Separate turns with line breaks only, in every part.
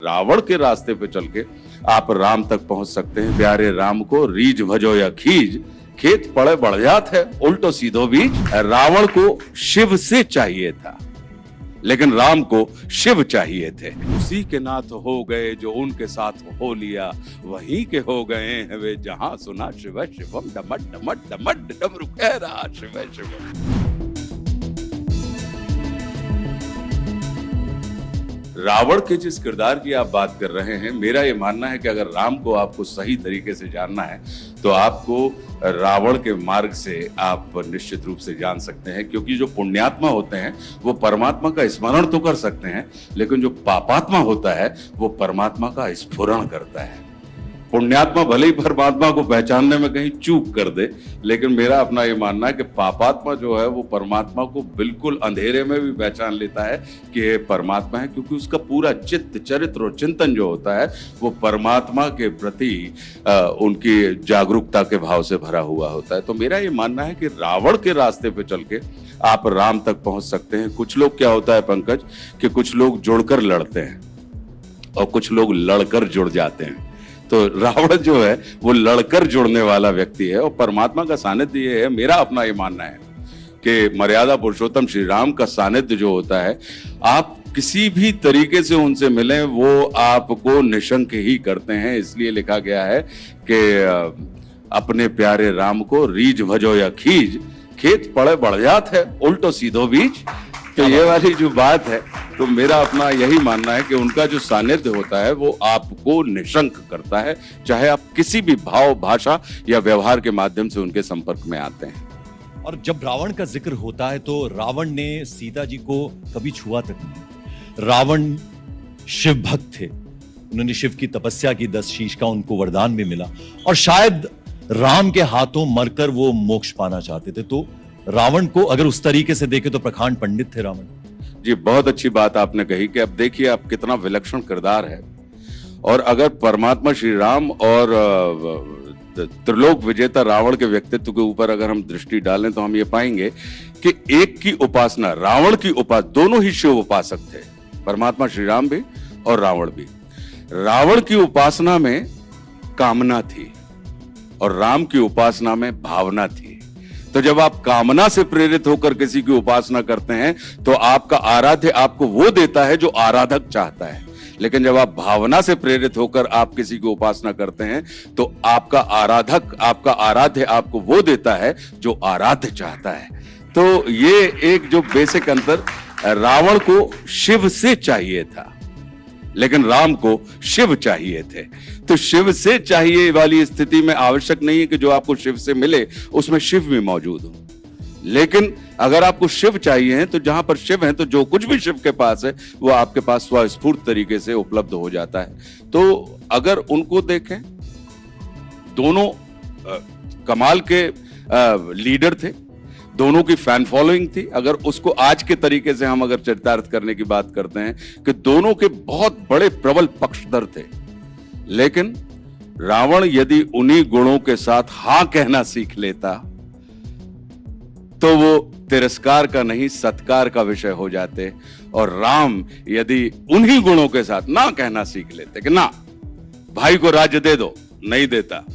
रावण के रास्ते पे चल के आप राम तक पहुंच सकते हैं। प्यारे राम को रीझ भजो या खीज, खेत पड़े बढ़ जात है उल्टो सीधो बीज। रावण को शिव से चाहिए था, लेकिन राम को शिव चाहिए थे। उसी के नाथ हो गए जो उनके साथ हो लिया, वहीं के हो गए हैं वे जहां सुना शिव शिवम डमट डमट डमट डमरू कह रहा शिव शिवम। रावण के जिस किरदार की आप बात कर रहे हैं, मेरा ये मानना है कि अगर राम को आपको सही तरीके से जानना है तो आपको रावण के मार्ग से आप निश्चित रूप से जान सकते हैं, क्योंकि जो पुण्यात्मा होते हैं वो परमात्मा का स्मरण तो कर सकते हैं, लेकिन जो पापात्मा होता है वो परमात्मा का स्फुरण करता है। पुण्यात्मा भले ही परमात्मा को पहचानने में कहीं चूक कर दे, लेकिन मेरा अपना ये मानना है कि पापात्मा जो है वो परमात्मा को बिल्कुल अंधेरे में भी पहचान लेता है कि ये परमात्मा है, क्योंकि उसका पूरा चित्त चरित्र और चिंतन जो होता है वो परमात्मा के प्रति उनकी जागरूकता के भाव से भरा हुआ होता है। तो मेरा ये मानना है कि रावण के रास्ते पे चल के आप राम तक पहुंच सकते हैं। कुछ लोग क्या होता है पंकज, कि कुछ लोग जुड़कर लड़ते हैं और कुछ लोग लड़कर जुड़ जाते हैं। तो रावण जो है वो लड़कर जुड़ने वाला व्यक्ति है और परमात्मा का सानिध्य ये है, मेरा अपना ये मानना है कि मर्यादा पुरुषोत्तम श्री राम का सानिध्य जो होता है, आप किसी भी तरीके से उनसे मिलें वो आपको निशंक ही करते हैं। इसलिए लिखा गया है कि अपने प्यारे राम को रीझ भजो या खीज, खेत पड़े बढ़ जात है उल्टो सीधो बीज। तो ये वाली जो बात है, तो मेरा अपना यही मानना है कि उनका जो सानिध्य होता है वो आपको निशंक करता है, चाहे आप किसी भी भाव, भाषा या व्यवहार के माध्यम से उनके संपर्क में आते हैं।
और जब रावण का जिक्र होता है तो रावण ने सीता जी को कभी छुआ तक नहीं। रावण शिव भक्त थे, उन्होंने शिव की तपस्या की, 10 शीश का उनको वरदान भी मिला और शायद राम के हाथों मरकर वो मोक्ष पाना चाहते थे। तो रावण को अगर उस तरीके से देखे तो प्रकांड पंडित थे रावण।
जी, बहुत अच्छी बात आपने कही कि अब देखिए आप कितना विलक्षण किरदार है। और अगर परमात्मा श्री राम और त्रिलोक विजेता रावण के व्यक्तित्व के ऊपर अगर हम दृष्टि डालें तो हम ये पाएंगे कि एक की उपासना, रावण की उपासना, दोनों ही शिव उपासक थे, परमात्मा श्री राम भी और रावण भी। रावण की उपासना में कामना थी और राम की उपासना में भावना थी। तो जब आप कामना से प्रेरित होकर किसी की उपासना करते हैं तो आपका आराध्य आपको वो देता है जो आराधक चाहता है, लेकिन जब आप भावना से प्रेरित होकर आप किसी की उपासना करते हैं तो आपका आराधक, आपका आराध्य आपको वो देता है जो आराध्य चाहता है। तो ये एक जो बेसिक अंतर, रावण को शिव से चाहिए था लेकिन राम को शिव चाहिए थे। तो शिव से चाहिए वाली स्थिति में आवश्यक नहीं है कि जो आपको शिव से मिले उसमें शिव भी मौजूद हो, लेकिन अगर आपको शिव चाहिए है तो जहां पर शिव है तो जो कुछ भी शिव के पास है वो आपके पास स्वस्फूर्त तरीके से उपलब्ध हो जाता है। तो अगर उनको देखें, दोनों कमाल के लीडर थे, दोनों की फैन फॉलोइंग थी। अगर उसको आज के तरीके से हम अगर चरितार्थ करने की बात करते हैं कि दोनों के बहुत बड़े प्रबल पक्षधर थे, लेकिन रावण यदि उन्हीं गुणों के साथ हां कहना सीख लेता तो वो तिरस्कार का नहीं सत्कार का विषय हो जाते, और राम यदि उन्हीं गुणों के साथ ना कहना सीख लेते कि ना भाई को राज्य दे दो, नहीं देता,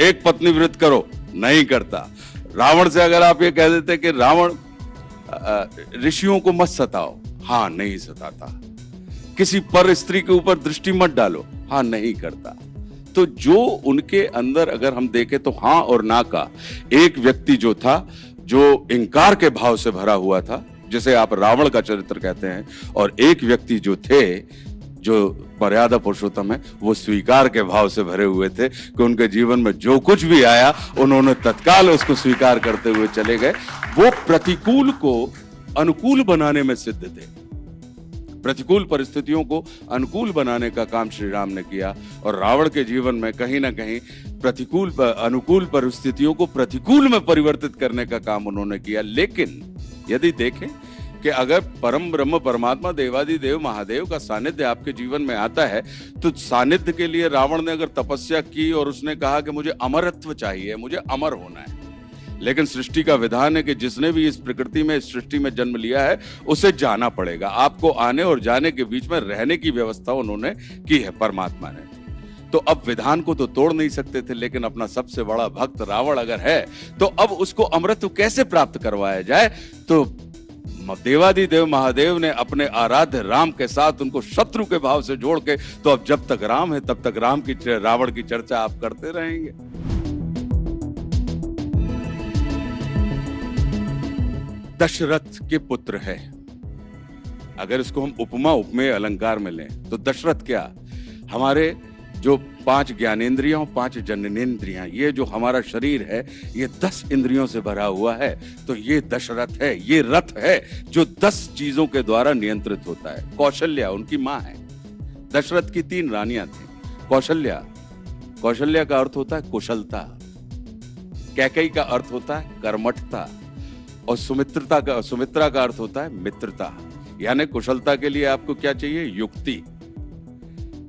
एक पत्नी व्रत करो, नहीं करता। रावण से अगर आप ये कह देते कि रावण ऋषियों को मत सताओ, हाँ नहीं सताता, किसी पर स्त्री के ऊपर दृष्टि मत डालो, हाँ नहीं करता। तो जो उनके अंदर अगर हम देखें तो हाँ और ना का एक व्यक्ति जो था, जो इंकार के भाव से भरा हुआ था, जिसे आप रावण का चरित्र कहते हैं, और एक व्यक्ति जो थे, जो मर्यादा पुरुषोत्तम है, वो स्वीकार के भाव से भरे हुए थे कि उनके जीवन में जो कुछ भी आया उन्होंने तत्काल उसको स्वीकार करते हुए चले गए। वो प्रतिकूल को अनुकूल बनाने में सिद्ध थे, प्रतिकूल परिस्थितियों को अनुकूल बनाने का काम श्री राम ने किया, और रावण के जीवन में कहीं ना कहीं प्रतिकूल अनुकूल परिस्थितियों को प्रतिकूल में परिवर्तित करने का काम उन्होंने किया। लेकिन यदि देखें कि अगर परम ब्रह्म परमात्मा देवादिदेव महादेव का सानिध्य आपके जीवन में आता है तो सानिध्य के लिए रावण ने अगर तपस्या की और उसने कहा कि मुझे अमरत्व चाहिए, मुझे अमर होना है, लेकिन सृष्टि का विधान है कि जिसने भी इस प्रकृति में, इस सृष्टि में जन्म लिया है, उसे जाना पड़ेगा। आपको आने और जाने के बीच में रहने की व्यवस्था उन्होंने की है परमात्मा ने। तो अब विधान को तो तोड़ नहीं सकते थे, लेकिन अपना सबसे बड़ा भक्त रावण अगर है तो अब उसको अमृत कैसे प्राप्त करवाया जाए? तो देवादिदेव महादेव ने अपने आराध्य राम के साथ उनको शत्रु के भाव से जोड़ के, तो अब जब तक राम है तब तक राम की, रावण की चर्चा आप करते रहेंगे। दशरथ के पुत्र है। अगर इसको हम उपमा उपमेय अलंकार में लें तो दशरथ क्या, हमारे जो 5 ज्ञानेंद्रियां, 5 जननेंद्रियां, ये जो हमारा शरीर है ये 10 इंद्रियों से भरा हुआ है। तो ये दशरथ है, ये रथ है जो 10 चीजों के द्वारा नियंत्रित होता है। कौशल्या उनकी मां है। दशरथ की 3 रानियां थी। कौशल्या का अर्थ होता है कुशलता, कैकेयी का अर्थ होता है कर्मठता, और सुमित्रा का अर्थ होता है मित्रता। यानी कुशलता के लिए आपको क्या चाहिए? युक्ति।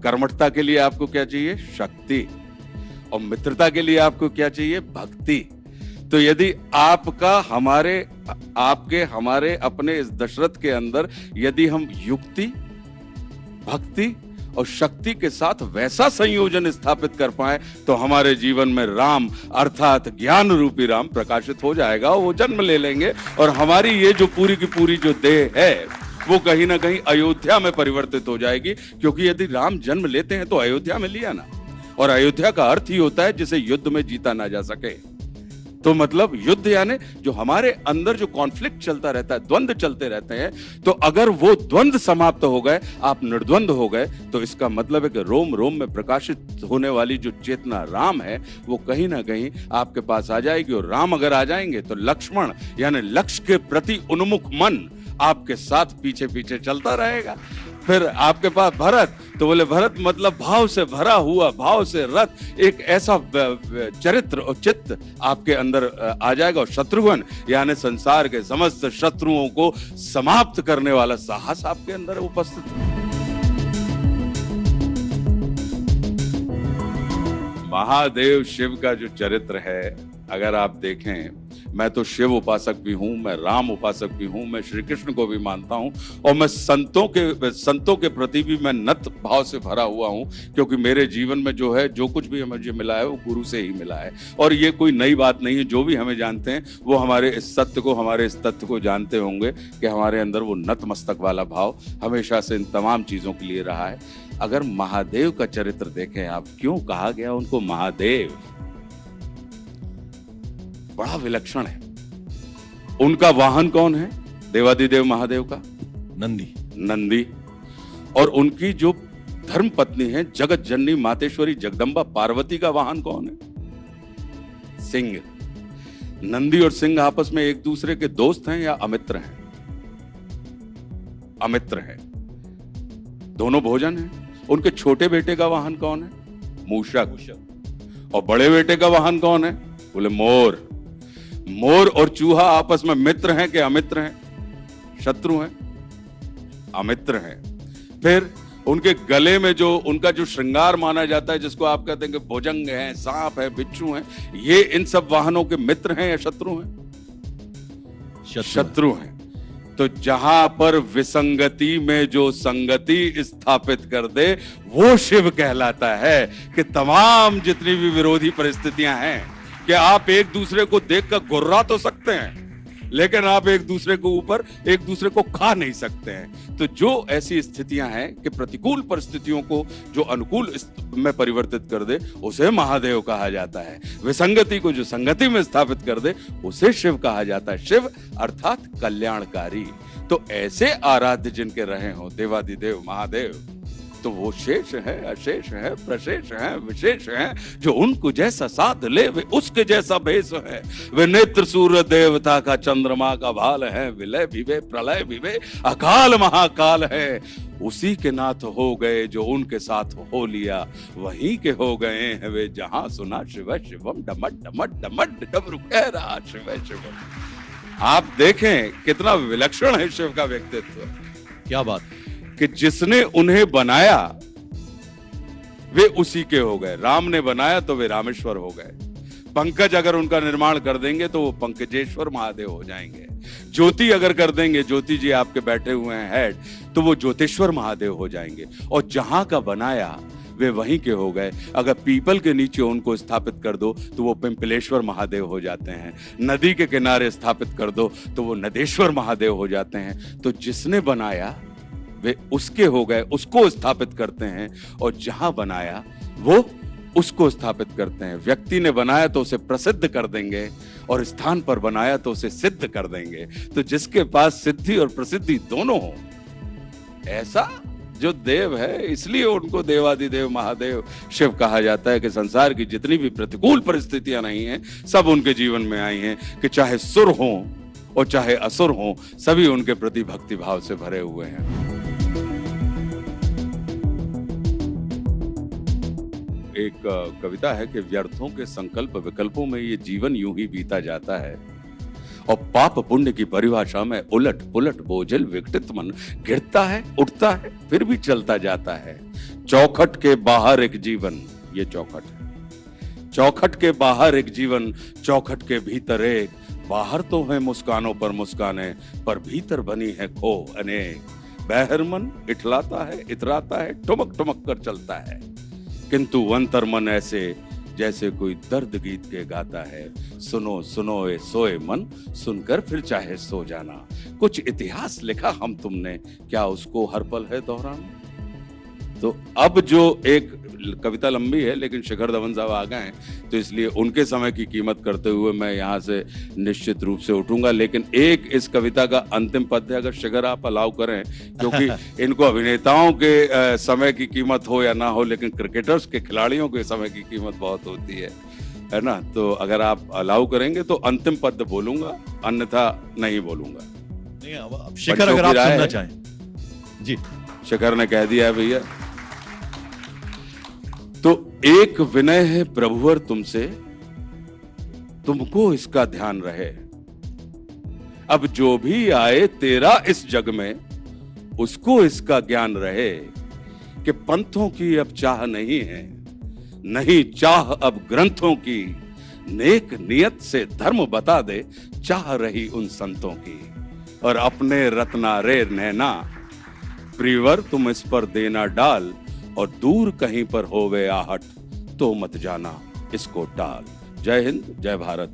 कर्मठता के लिए आपको क्या चाहिए? शक्ति। और मित्रता के लिए आपको क्या चाहिए? भक्ति। तो यदि आपका हमारे अपने इस दशरथ के अंदर यदि हम युक्ति, भक्ति और शक्ति के साथ वैसा संयोजन स्थापित कर पाए तो हमारे जीवन में राम अर्थात ज्ञान रूपी राम प्रकाशित हो जाएगा। वो जन्म ले लेंगे और हमारी ये जो पूरी की पूरी जो देह है वो कहीं ना कहीं अयोध्या में परिवर्तित हो जाएगी। क्योंकि यदि राम जन्म लेते हैं तो अयोध्या में लिया ना, और अयोध्या का अर्थ ही होता है जिसे युद्ध में जीता ना जा सके। तो मतलब युद्ध यानी जो हमारे अंदर जो कॉन्फ्लिक्ट चलता रहता है, द्वंद्व चलते रहते हैं, तो अगर वो द्वंद्व समाप्त हो गए, आप निर्द्वंद हो गए, तो इसका मतलब है कि रोम रोम में प्रकाशित होने वाली जो चेतना राम है वो कहीं ना कहीं आपके पास आ जाएगी। और राम अगर आ जाएंगे तो लक्ष्मण यानी लक्ष्य के प्रति उन्मुख मन आपके साथ पीछे पीछे चलता रहेगा। फिर आपके पास भरत, तो बोले भरत मतलब भाव से भरा हुआ, भाव से रथ, एक ऐसा चरित्र और चित्त आपके अंदर आ जाएगा। और शत्रुघ्न यानी संसार के समस्त शत्रुओं को समाप्त करने वाला साहस आपके अंदर उपस्थित। महादेव शिव का जो चरित्र है अगर आप देखें, मैं तो शिव उपासक भी हूं, मैं राम उपासक भी हूं, मैं श्री कृष्ण को भी मानता हूं, और मैं संतों के प्रति भी मैं नत भाव से भरा हुआ हूं। क्योंकि मेरे जीवन में जो है, जो कुछ भी मुझे मिला है वो गुरु से ही मिला है। और ये कोई नई बात नहीं है। जो भी हमें जानते हैं वो हमारे इस सत्य को, हमारे इस तथ्य को जानते होंगे कि हमारे अंदर वो नतमस्तक वाला भाव हमेशा से इन तमाम चीजों के लिए रहा है। अगर महादेव का चरित्र देखें आप, क्यों कहा गया उनको महादेव? बड़ा विलक्षण है। उनका वाहन कौन है? देवादिदेव महादेव का नंदी। और उनकी जो धर्म पत्नी है जगत जननी मातेश्वरी जगदम्बा पार्वती का वाहन कौन है? सिंह। नंदी और सिंह आपस में एक दूसरे के दोस्त हैं या अमित्र हैं? अमित्र हैं। दोनों भोजन हैं। उनके छोटे बेटे का वाहन कौन है? मूषक। और बड़े बेटे का वाहन कौन है? बोले मोर। मोर और चूहा आपस में मित्र हैं कि अमित्र हैं? शत्रु हैं? अमित्र हैं। फिर उनके गले में जो उनका जो श्रृंगार माना जाता है, जिसको आप कहते हैं कि भुजंग है, सांप है, बिच्छू है, ये इन सब वाहनों के मित्र हैं या शत्रु हैं? शत्रु हैं। तो जहां पर विसंगति में जो संगति स्थापित कर दे वो शिव कहलाता है। कि तमाम जितनी भी विरोधी परिस्थितियां हैं कि आप एक दूसरे को देखकर गुर्रा तो सकते हैं, लेकिन आप एक दूसरे को ऊपर एक दूसरे को खा नहीं सकते हैं। तो जो ऐसी स्थितियां हैं कि प्रतिकूल परिस्थितियों को जो अनुकूल में परिवर्तित कर दे उसे महादेव कहा जाता है। विसंगति को जो संगति में स्थापित कर दे उसे शिव कहा जाता है। शिव अर्थात कल्याणकारी। तो ऐसे आराध्य जिनके रहे हो देवादिदेव महादेव, तो वो शेष है, अशेष है, प्रशेष है, विशेष है। जो उनको जैसा साध ले वे उसके जैसा भेष है। वे नेत्र सूर्य देवता का, चंद्रमा का भाल है। विलय विवे प्रलय विवे अकाल महाकाल है। उसी के नाथ हो गए जो उनके साथ हो लिया, वहीं के हो गए हैं वे जहां सुना शिव शिवम डमट डमट डमट डमरू कह रहा शिव शिवम। आप देखें कितना विलक्षण है शिव का व्यक्तित्व।
क्या बात
कि जिसने उन्हें बनाया वे उसी के हो गए। राम ने बनाया तो वे रामेश्वर हो गए। पंकज अगर उनका निर्माण कर देंगे तो वो पंकजेश्वर महादेव हो जाएंगे। ज्योति अगर कर देंगे, ज्योति जी आपके बैठे हुए हैं हेड, तो वो ज्योतिश्वर महादेव हो जाएंगे। और जहां का बनाया वे वहीं के हो गए। अगर पीपल के नीचे उनको स्थापित कर दो तो वो पिंपलेश्वर महादेव हो जाते हैं। नदी के किनारे स्थापित कर दो तो वो नदेश्वर महादेव हो जाते हैं। तो जिसने बनाया वे उसके हो गए, उसको स्थापित करते हैं। और जहां बनाया वो उसको स्थापित करते हैं। व्यक्ति ने बनाया तो उसे प्रसिद्ध कर देंगे, और स्थान पर बनाया तो उसे सिद्ध कर देंगे। तो जिसके पास सिद्धि और प्रसिद्धि दोनों हो, ऐसा जो देव है, इसलिए उनको देवादिदेव महादेव शिव कहा जाता है। कि संसार की जितनी भी प्रतिकूल परिस्थितियां नहीं हैं, सब उनके जीवन में आई हैं। कि चाहे सुर हो और चाहे असुर हो, सभी उनके प्रति भक्ति भाव से भरे हुए हैं। एक कविता है कि व्यर्थों के संकल्प विकल्पों में ये जीवन यूं ही बीता जाता है, और पाप पुण्य की परिभाषा में उलट पुलट बोझिल विघटित मन गिरता है, उठता है, फिर भी चलता जाता है। चौखट के बाहर एक जीवन, ये चौखट है। चौखट के बाहर एक जीवन, चौखट के भीतर एक। बाहर तो है मुस्कानों पर मुस्काने, पर भीतर बनी है खो अनेक। बहर मन इठलाता है, इतराता है, ठुमक ठुमक कर चलता है, किंतु अंतर मन ऐसे जैसे कोई दर्द गीत के गाता है। सुनो सुनो ए सोए मन, सुनकर फिर चाहे सो जाना। कुछ इतिहास लिखा हम तुमने, क्या उसको हर पल है दोहराना। तो अब जो एक कविता लंबी है, लेकिन शिखर धवन साहब आ गए हैं, तो इसलिए उनके समय की कीमत करते हुए मैं यहाँ से निश्चित रूप से उठूंगा। लेकिन एक इस कविता का अंतिम पद्य अगर शिखर आप अलाउ करें, क्योंकि इनको अभिनेताओं के समय की कीमत हो या ना हो, लेकिन क्रिकेटर्स के खिलाड़ियों के समय की कीमत बहुत होती है ना। तो अगर आप अलाउ करेंगे तो अंतिम पद्य बोलूंगा, अन्यथा नहीं बोलूंगा।
नहीं, अब शिखर अगर आप सुनना चाहें जी।
शिखर ने कह दिया है भैया। तो एक विनय है प्रभुवर तुमसे, तुमको इसका ध्यान रहे। अब जो भी आए तेरा इस जग में, उसको इसका ज्ञान रहे। कि पंथों की अब चाह नहीं है, नहीं चाह अब ग्रंथों की। नेक नियत से धर्म बता दे, चाह रही उन संतों की। और अपने रत्नारे नैना, प्रियवर तुम इस पर देना डाल। और दूर कहीं पर होवे आहट, तो मत जाना इसको टाल। जय हिंद, जय भारत।